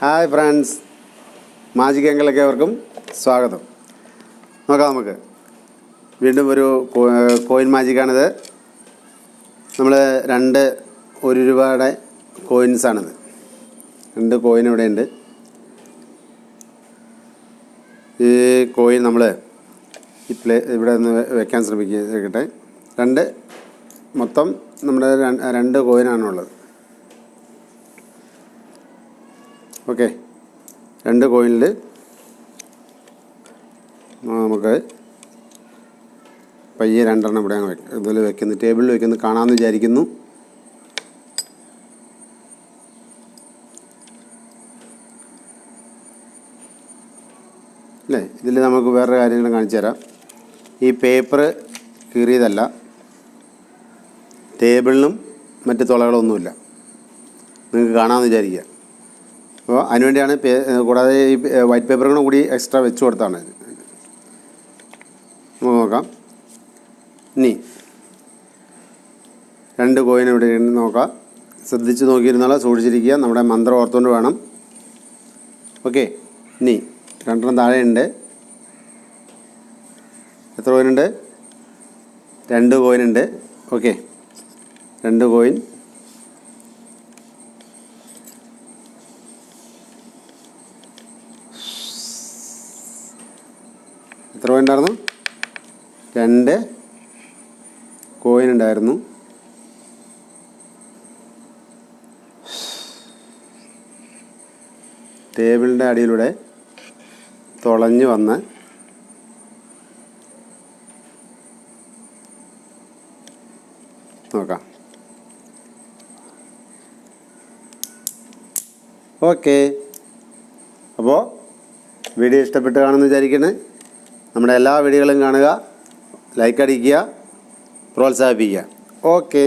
Hi friends, magic അങ്കിളിലേക്ക് അവർക്കും സ്വാഗതം. നമുക്ക് വീണ്ടും ഒരു കോയിൻ മാജിക്കാണിത്. നമ്മൾ 1 രൂപയുടെ കോയിൻസാണിത്. 2 കോയിൻ ഇവിടെ ഉണ്ട്. ഈ കോയിൻ നമ്മൾ ഇവിടെ നിന്ന് വെക്കാൻ ശ്രമിക്കട്ടെ. മൊത്തം നമ്മുടെ 2 കോയിനാണുള്ളത്. ഓക്കെ, 2 കോയിനിൽ നമുക്ക് പയ്യെ 2 ഇവിടെ ഇതിൽ വെക്കുന്നു, ടേബിളിൽ വെക്കുന്നു, കാണാമെന്ന് വിചാരിക്കുന്നു. അല്ലേ, ഇതിൽ നമുക്ക് വേറെ കാര്യങ്ങൾ കാണിച്ചു തരാം. ഈ പേപ്പർ കീറിയതല്ല, ടേബിളിനും മറ്റ് തുളകളൊന്നുമില്ല, നിങ്ങൾക്ക് കാണാമെന്ന് വിചാരിക്കുക. അപ്പോൾ അതിനുവേണ്ടിയാണ് കൂടാതെ ഈ വൈറ്റ് പേപ്പറുകളും കൂടി എക്സ്ട്രാ വെച്ച് കൊടുത്താണ്. നമുക്ക് നോക്കാം. ഇനി 2 കോയിൻ ഇവിടെ നോക്കാം. ശ്രദ്ധിച്ച് നോക്കിയിരുന്നാൽ സൂക്ഷിച്ചിരിക്കുക. നമ്മുടെ മന്ത്രം ഓർത്തുകൊണ്ട് വേണം. ഓക്കെ, ഇനി 2 താഴെയുണ്ട്. എത്ര കോയിനുണ്ട്? 2 കോയിനുണ്ട്. Okay, 2 coin. എത്ര കോയിൻ ഉണ്ടായിരുന്നു? 2 കോയിൻ ഉണ്ടായിരുന്നു. ടേബിളിൻ്റെ അടിയിലൂടെ തുളഞ്ഞ് വന്ന് നോക്കാം. ഓക്കെ, അപ്പോൾ വീഡിയോ ഇഷ്ടപ്പെട്ട് കാണുമെന്ന് വിചാരിക്കുന്നു. നമ്മുടെ എല്ലാ വീഡിയോകളും കാണുക, ലൈക്ക് അടിക്കുക, പ്രോത്സാഹിപ്പിക്കുക. ഓക്കെ.